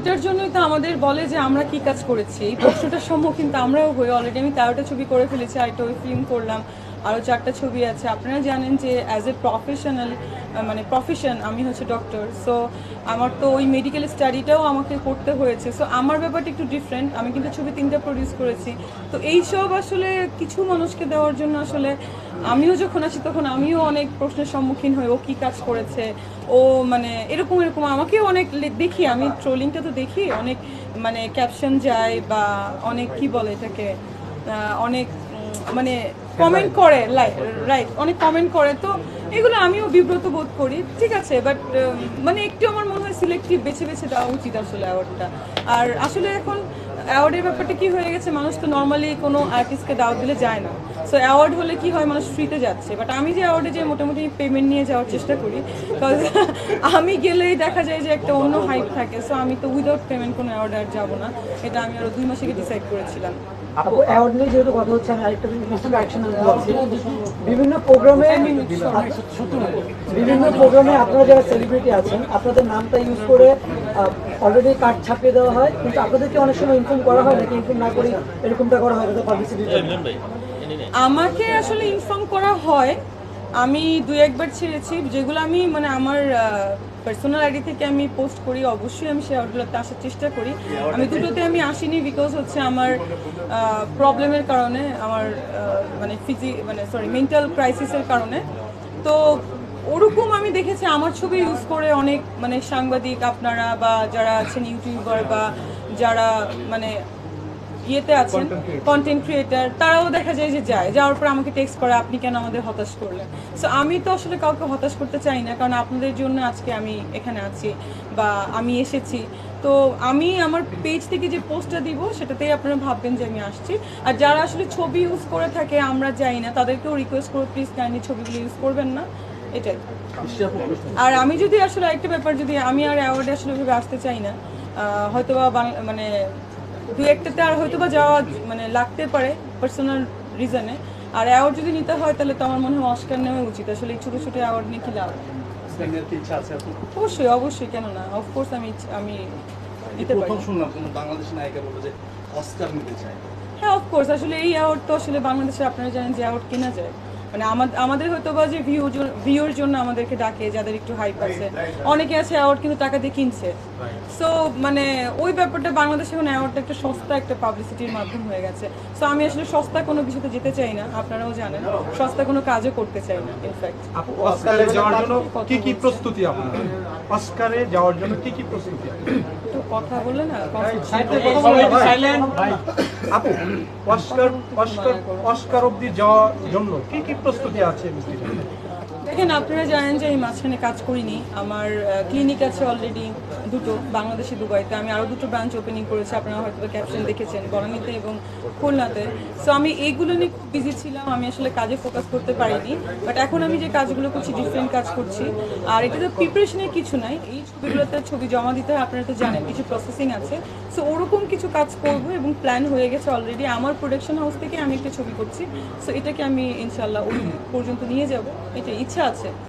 ওটার জন্যই তো আমাদের বলে যে আমরা কি কাজ করেছি, এই প্রশ্নটার সম্মুখীন তো আমরাও হই। অলরেডি আমি 13টা ছবি করে ফেলেছি, আরেকটা ওই ফিল্ম করলাম, আরও 4টা ছবি আছে। আপনারা জানেন যে অ্যাজ এ প্রফেশনাল মানে প্রফেশন আমি হচ্ছে ডক্টর, সো আমার তো ওই মেডিকেল স্টাডিটাও আমাকে করতে হয়েছে। সো আমার ব্যাপারটা একটু ডিফারেন্ট। আমি কিন্তু ছবি 3টা প্রডিউস করেছি। তো এইসব আসলে কিছু মানুষকে দেওয়ার জন্য আসলে আমিও যখন আসি তখন আমিও অনেক প্রশ্নের সম্মুখীন হই, ও কী কাজ করেছে, ও মানে এরকম এরকম আমাকেও অনেক দেখি, আমি ট্রোলিংটা তো দেখি, অনেক মানে ক্যাপশন যায় বা অনেক কি বলে এটাকে অনেক মানে কমেন্ট করে, রাইট, অনেক কমেন্ট করে। তো এগুলো আমিও বিব্রত বোধ করি, ঠিক আছে, বাট মানে একটু আমার মনে হয় সিলেক্টিভ বেছে বেছে দেওয়া উচিত আসলে অ্যাওয়ার্ডটা। আর আসলে এখন অ্যাওয়ার্ডের ব্যাপারটা কি হয়ে গেছে, মানুষ তো নর্মালি কোনো আর্টিস্টকে দাওয়াত দিলে যায় না। সো অ্যাওয়ার্ড হলে কি হয়, মানুষ ফ্রিতে যাচ্ছে, বাট আমি যে অ্যাওয়ার্ডে যে মোটামুটি পেমেন্ট নিয়ে যাওয়ার চেষ্টা করি, কারণ আমি গেলেই দেখা যায় যে একটা অন্য হাইপ থাকে। সো আমি তো উইদাউট পেমেন্ট কোনো অ্যাওয়ার্ডে আর যাবো না, এটা আমি আরও 2 মাস আগে ডিসাইড করেছিলাম। আপু অ্যাওয়ার্ড নিয়ে যেহেতু কথা হচ্ছে, আমি আরেকটা রিসেন্ট অ্যাকশন আনছি। বিভিন্ন প্রোগ্রামে আপনারা যারা সেলিব্রিটি আছেন, আপনাদের নামটা ইউজ করে অলরেডি কার্ড ছাপিয়ে দেওয়া হয়, কিন্তু আপনাদেরকে অনেক সময় ইনফর্ম করা হয় নাকি ইনফর্ম না করে এরকমটা করা হয় যাতে পাবলিসিটি। আমাকে আসলে ইনফর্ম করা হয়, আমি 2-1 বার ছেড়েছি, যেগুলো আমি মানে আমার পার্সোনাল আইডি থেকে আমি পোস্ট করি, অবশ্যই আমি সেই অ্যাওয়ার্ডগুলোতে আসার চেষ্টা করি। আমি দুটোতে আমি আসিনি বিকজ হচ্ছে আমার প্রবলেমের কারণে, আমার মানে মেন্টাল ক্রাইসিসের কারণে। তো ওরকম আমি দেখেছি আমার ছবি ইউজ করে অনেক মানে সাংবাদিক আপনারা বা যারা আছেন ইউটিউবার বা যারা মানে ইয়েতে আছেন কন্টেন্ট ক্রিয়েটার, তারাও দেখা যায় যে যাওয়ার পর আমাকে টেক্সট করে আপনি কেন আমাদের হতাশ করলেন। সো আমি তো আসলে কাউকে হতাশ করতে চাই না, কারণ আপনাদের জন্য আজকে আমি এখানে আছি বা আমি এসেছি। তো আমি আমার পেজ থেকে যে পোস্টটা দিব সেটাতেই আপনারা ভাববেন যে আমি আসছি। আর যারা আসলে ছবি ইউজ করে থাকে আমরা যাই না, তাদেরকেও রিকোয়েস্ট করো প্লিজ কাইন্ডলি ছবিগুলো ইউজ করবেন না, এটাই। আর আমি যদি আসলে একটা ব্যাপার, যদি আমি আর অ্যাওয়ার্ডে আসলে ওইভাবে আসতে চাই না, হয়তোবা মানে 2-1টাতে আর হয়তো বা যাওয়া মানে লাগতে পারে পার্সোনাল রিজনে। আর অ্যাওয়ার্ড যদি নিতে হয় তাহলে তো আমার মনে হয় অস্কার নেওয়া উচিত। আসলে এই ছোটো ছোটো অ্যাওয়ার্ড নিয়ে কি লাভ? অবশ্যই অবশ্যই, কেন না, অফকোর্স আমি দিতে পারি। হ্যাঁ অফকোর্স, আসলে এই অ্যাওয়ার্ড তো আসলে বাংলাদেশে আপনারা জানেন যে অ্যাওয়ার্ড কেনা যায়, মানে আমাদের হয়তো বা যে ভিউর জন্য আমাদেরকে ডাকে, যাদের একটু হাইপ আছে, অনেকে আছে অ্যাওয়ার্ড কিন্তু টাকা দিয়ে কিনছে। সো মানে ওই ব্যাপারটা বাংলাদেশে এখন অ্যাওয়ার্ডটা একটা সস্তা একটা পাবলিসিটির মাধ্যম হয়ে গেছে। সো আমি আসলে সস্তা কোনো কিছুতে যেতে চাই না, আপনারাও জানেন, সস্তা কোনো কাজও করতে চাই না। ইনফ্যাক্ট অস্কারে যাওয়ার জন্য কি কি প্রস্তুতি আপনার? অস্কারে যাওয়ার জন্য কি কি প্রস্তুতি? একটু কথা বললে না, আপু অস্কার অব্দি যাওয়ার জন্য কি কি প্রস্তুতি আছে? দেখেন, আপনারা জানেন যে এই মাঝখানে কাজ করিনি। আমার ক্লিনিক আছে অলরেডি 2টো, বাংলাদেশে দুবাইতে। আমি আরও 2টো ব্রাঞ্চ ওপেনিং করেছি, আপনারা হয়তো ক্যাপশন দেখেছেন, বনানীতে এবং খুলনাতে। সো আমি এইগুলো নিয়ে খুব বিজি ছিলাম, আমি আসলে কাজে ফোকাস করতে পারিনি। বাট এখন আমি যে কাজগুলো করছি, ডিফারেন্ট কাজ করছি। আর এটা তো প্রিপারেশনের কিছু নাই, এই ছবিগুলোতে ছবি জমা দিতে হয়, আপনারা তো জানেন কিছু প্রসেসিং আছে। সো ওরকম কিছু কাজ করবো এবং প্ল্যান হয়ে গেছে অলরেডি। আমার প্রোডাকশন হাউস থেকে আমি একটা ছবি করছি, সো এটাকে আমি ইনশাল্লাহ ওই পর্যন্ত নিয়ে যাব, এটা ইচ্ছা আছে।